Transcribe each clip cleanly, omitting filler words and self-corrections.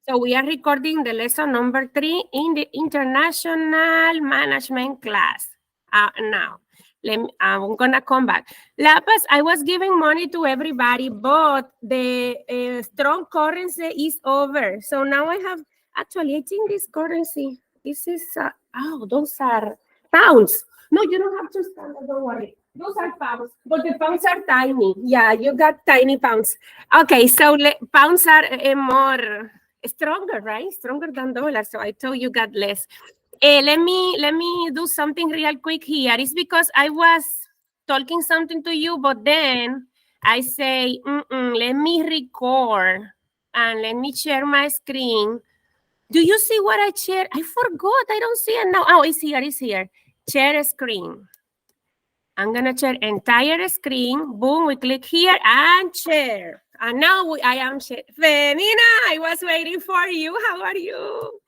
So we are recording the lesson number 3 in the International Management class. Now, I'm gonna come back. Lapas, I was giving money to everybody, but the strong currency is over. So now I have, actually, I think this currency, this is, those are pounds. No, you don't have to stand, don't worry. Those are pounds, but the pounds are tiny. Yeah, you got tiny pounds. Okay, so pounds are more stronger, right? Stronger than dollars. So I told you got less. Let me do something real quick here. It's because I was talking something to you, but then I say, let me record and let me share my screen. Do you see what I share? I forgot. I don't see it now. Oh, it's here. It's here. Share screen. I'm gonna share entire screen. Boom, we click here and share. And now I am share. Venina, I was waiting for you. How are you?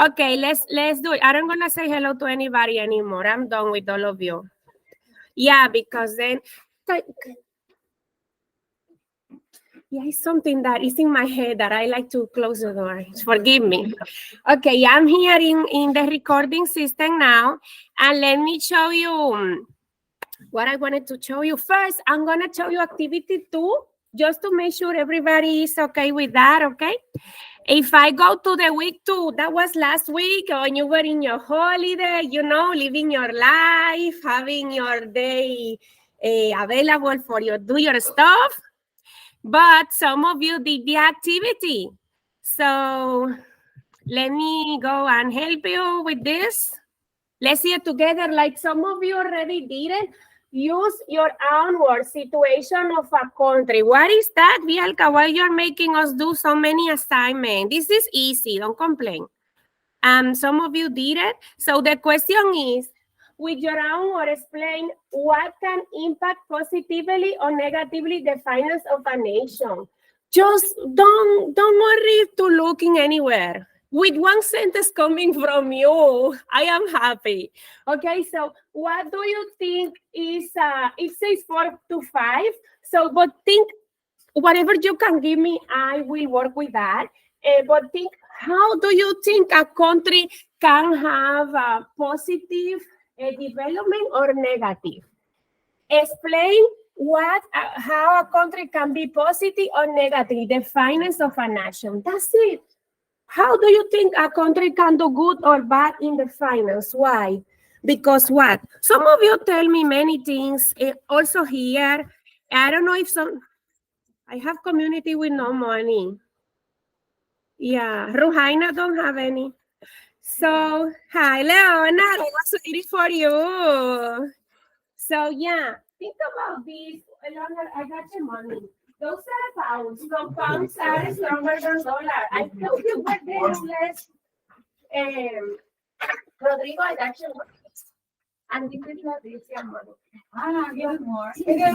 Okay, let's do it. I don't gonna say hello to anybody anymore. I'm done with all of you. Yeah, because then yeah, it's something that is in my head that I like to close the door. Forgive me. Okay, I'm here in the recording system now, and let me show you what I wanted to show you. First, I'm gonna show you activity 2, just to make sure everybody is okay with that, okay? If I go to the week 2, that was last week when you were in your holiday, living your life, having your day available for do your stuff. But some of you did the activity. So let me go and help you with this. Let's see it together. Like some of you already did it. Use your own word, situation of a country. What is that, Bielka? Why you're making us do so many assignments? This is easy. Don't complain. Some of you did it. So the question is, with your own word, explain what can impact positively or negatively the finance of a nation. Just don't worry to looking anywhere. With one sentence coming from you, I am happy. Okay, so what do you think is, it says 4 to 5. So, but think, whatever you can give me, I will work with that. But think, how do you think a country can have a positive development or negative? Explain how a country can be positive or negative, the finance of a nation. That's it. How do you think a country can do good or bad in the finance? Why? Because what? Some of you tell me many things. Also here, I don't know if I have community with no money. Yeah, Ruhaina don't have any. So, hi, Leonard, I was waiting for you. So, yeah, think about this. Leonard, I got your money. Those are pounds. So, pounds are stronger than dollars. I told you what they less. Rodrigo, I got your money. And this is Leticia money. Good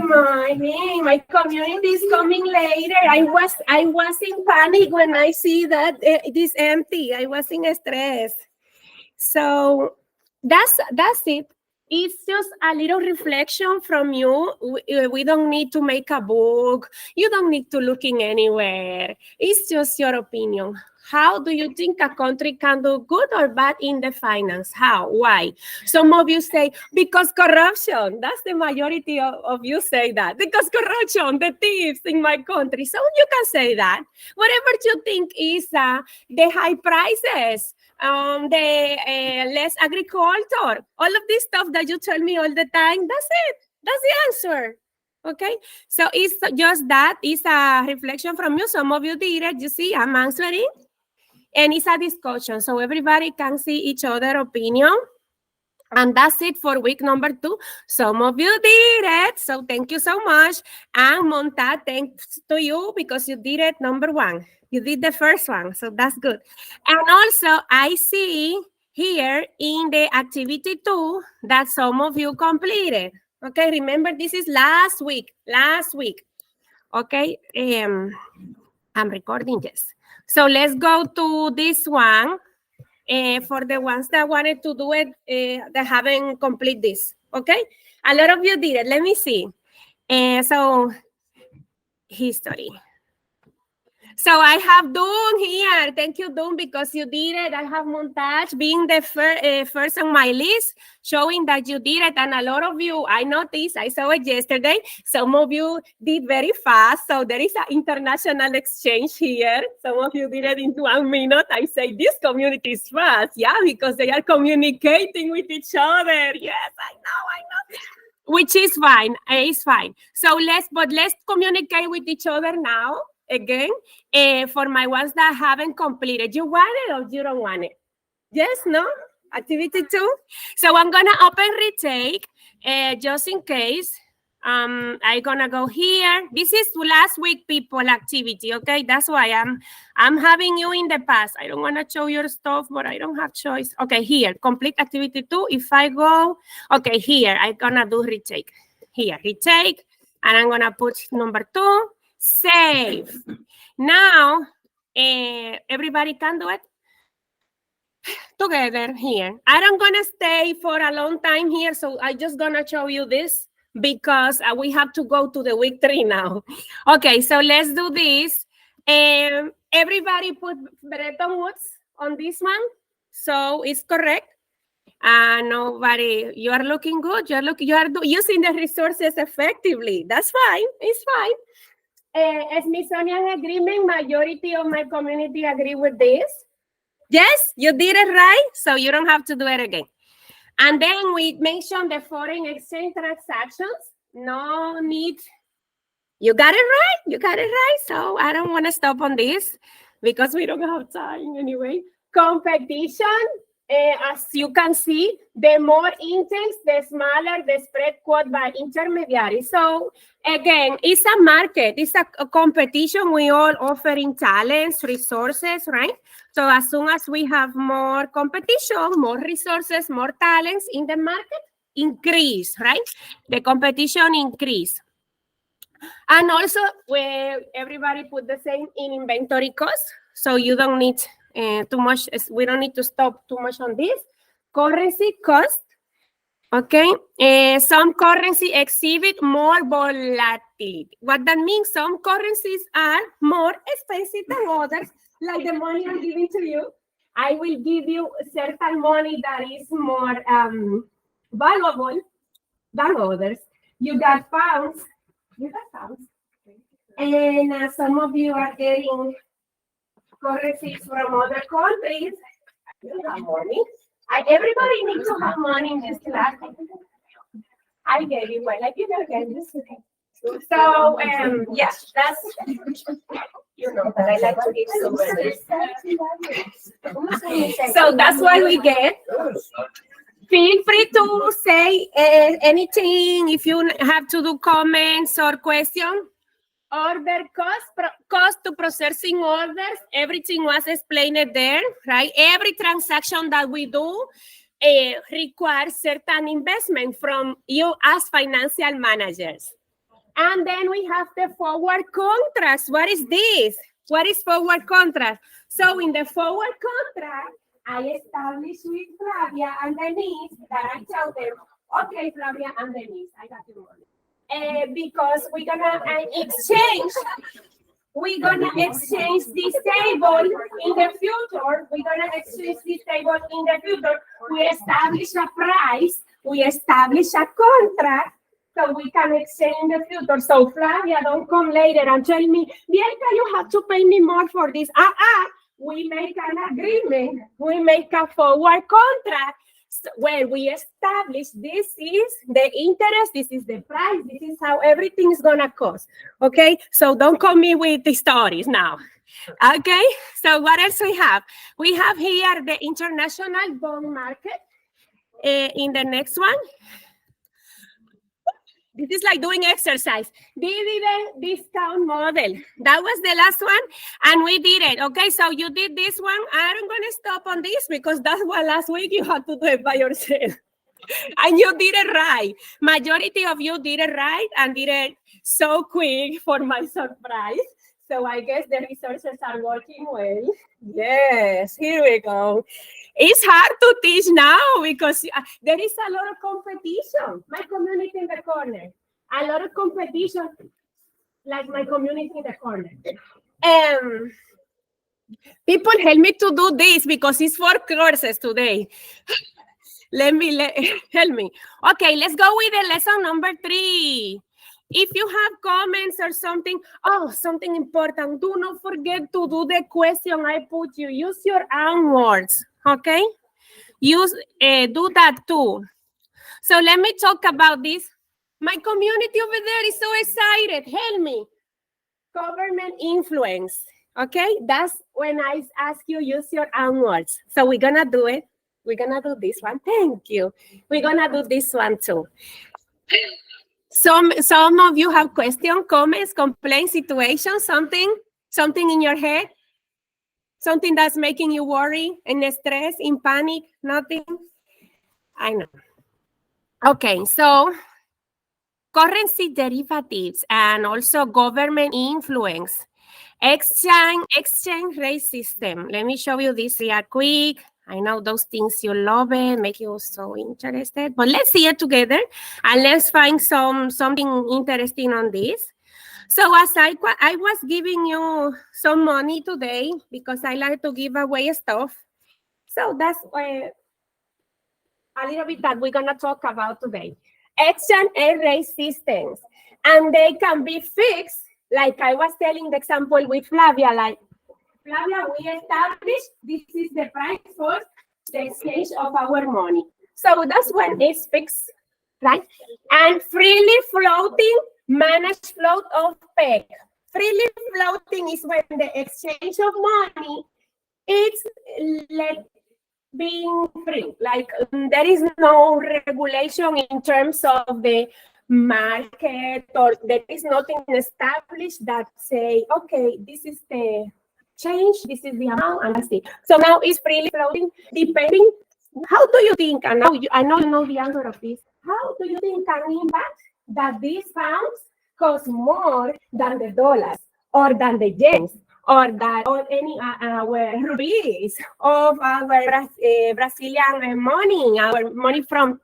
morning. My community is coming later. I was in panic when I see that it is empty. I was in stress. So that's it. It's just a little reflection from you. We don't need to make a book. You don't need to looking anywhere. It's just your opinion. How do you think a country can do good or bad in the finance? How? Why? Some of you say, because corruption. That's the majority of you say that. Because corruption, the thieves in my country. So you can say that. Whatever you think is the high prices, the less agriculture, all of this stuff that you tell me all the time, that's it. That's the answer. Okay, so it's just that. It's a reflection from you. Some of you did it. You see, I'm answering. And it's a discussion, so everybody can see each other's opinion. And that's it for week number 2. Some of you did it, so thank you so much. And Monta, thanks to you because you did it number 1. You did the first one, so that's good. And also, I see here in the activity 2 that some of you completed. Okay, remember this is last week. Okay, I'm recording this. So let's go to this one. For the ones that wanted to do it, that haven't complete this, okay? A lot of you did it. Let me see. So, history. So I have Doon here. Thank you, Doon, because you did it. I have Montage being the first on my list, showing that you did it. And a lot of you, I noticed, I saw it yesterday. Some of you did very fast. So there is an international exchange here. Some of you did it in 1 minute. I say this community is fast. Yeah, because they are communicating with each other. Yes, I know. Which is fine. It's fine. So let's communicate with each other now. Again, for my ones that haven't completed. You want it or you don't want it? Yes, no? Activity 2? So I'm going to open retake just in case. I'm going to go here. This is last week, people, activity, okay? That's why I'm having you in the past. I don't want to show your stuff, but I don't have choice. Okay, here, complete activity 2. If I go, okay, here, I'm going to do retake. Here, retake, and I'm going to put number 2. Save. Now, everybody can do it together here. I'm going to stay for a long time here, so I'm just going to show you this because we have to go to the week 3 now. Okay, so let's do this. Everybody put Bretton Woods on this one, so it's correct. Nobody, you are looking good. You are using the resources effectively. That's fine. It's fine. Smithsonian agreement, majority of my community agree with this. Yes, you did it right, so you don't have to do it again. And then we mentioned the foreign exchange transactions. No need. You got it right. So I don't want to stop on this because we don't have time anyway. Competition, as you can see, the more intense, the smaller the spread quote by intermediaries. So again, it's a market, it's a competition. We all offering talents, resources, right? So as soon as we have more competition, more resources, more talents in the market, increase, right? The competition increase. And also, where everybody put the same in inventory cost, so you don't need too much. We don't need to stop too much on this. Currency cost, okay. Some currency exhibit more volatility. What that means, some currencies are more expensive than others, like the money I'm giving to you. I will give you certain money that is more valuable than others. You got pounds. And some of you are getting currencies from other countries. You have money. Everybody needs to have money in this class. I get it. Well, I give it again. So, yes, that's, you know, that I like to give so. So that's what we get. Feel free to say anything if you have to do comments or questions. Order cost to processing orders, everything was explained there, right? Every transaction that we do requires certain investment from you as financial managers. And then we have the forward contracts. What is this? What is forward contract? So in the forward contract, I establish with Flavia and Denise that I tell them, okay, Flavia and Denise, I got your money. Because we're gonna exchange this table in the future. We're gonna exchange this table in the future. We establish a price, we establish a contract, so we can exchange in the future. So Flavia, don't come later and tell me, Bianca, you have to pay me more for this. We make an agreement, we make a forward contract. So where we establish this is the interest, this is the price, this is how everything is gonna cost. Okay, so don't come me with the stories now. Okay, so what else we have? We have here the international bond market. In the next one, this is like doing exercise. Dividend discount model. That was the last one, and we did it. Okay, so you did this one. I'm going to stop on this because that's what last week you had to do it by yourself. And you did it right. Majority of you did it right and did it so quick for my surprise. So I guess the resources are working well. Yes, here we go. It's hard to teach now because there is a lot of competition. My community in the corner. A lot of competition, like my community in the corner. People help me to do this because it's 4 courses today. Help me. Okay, let's go with the lesson number 3. If you have comments or something, something important, do not forget to do the question I put you. Use your own words, okay? Do that too. So let me talk about this. My community over there is so excited. Help me. Government influence, okay? That's when I ask you, use your own words. So we're gonna do it. We're gonna do this one. Thank you. We're gonna do this one too. Some of you have questions, comments, complaints, situations, something in your head, something that's making you worry and stress, in panic, nothing. I know. Okay, so currency derivatives and also government influence. Exchange rate system. Let me show you this real quick. I know those things you love it, make you so interested. But let's see it together and let's find something interesting on this. So as I was giving you some money today because I like to give away stuff. So that's a little bit that we're gonna talk about today. Exchange rate systems, and they can be fixed. Like I was telling the example with Flavia, like Flavia, we established this is the price for the exchange of our money. So that's when it's fixed, right? And freely floating, managed float of peg. Freely floating is when the exchange of money is being free. Like there is no regulation in terms of the market, or there is nothing established that say, okay, this is the change, this is the amount, and that's it. So now it's freely floating, depending. How do you think? I know you know the answer of this. How do you think can impact that these pounds cost more than the dollars or than the yens or any our rupees of our Brazilian money, our money from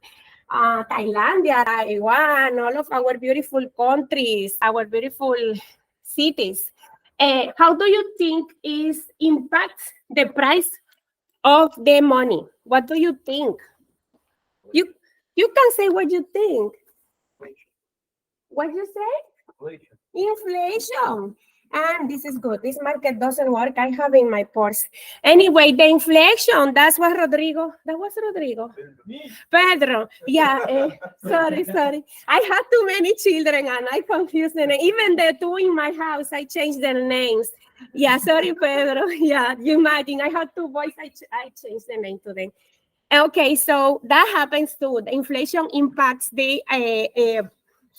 Thailand, Taiwan, all of our beautiful countries, our beautiful cities. How do you think is impacts the price of the money? What do you think? You can say what you think. What you say? Inflation. And this is good. This market doesn't work. I have in my purse. Anyway, the inflation, that was Rodrigo. Pedro. Yeah. Sorry. I had too many children and I confused them. Even the two in my house, I changed their names. Yeah, sorry, Pedro. Yeah, you imagine. I had 2 boys. I changed the name to them. Okay, so that happens too. The inflation impacts the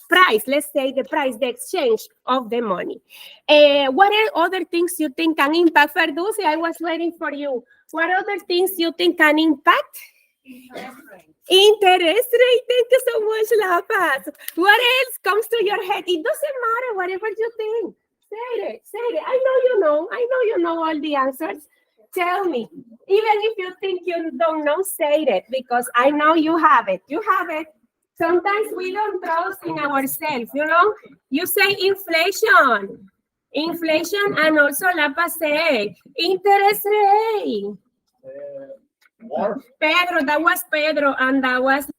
price, let's say the price, the exchange of the money. What are other things you think can impact? Ferdusi, I was waiting for you. What other things you think can impact? Interest rate. Thank you so much, La Paz. What else comes to your head? It doesn't matter, whatever you think. Say it. I know you know all the answers. Tell me. Even if you think you don't know, say it, because I know you have it. Sometimes we don't trust in ourselves, you know? You say inflation, and also La Paz said interest rate. Pedro, that was Pedro, and that was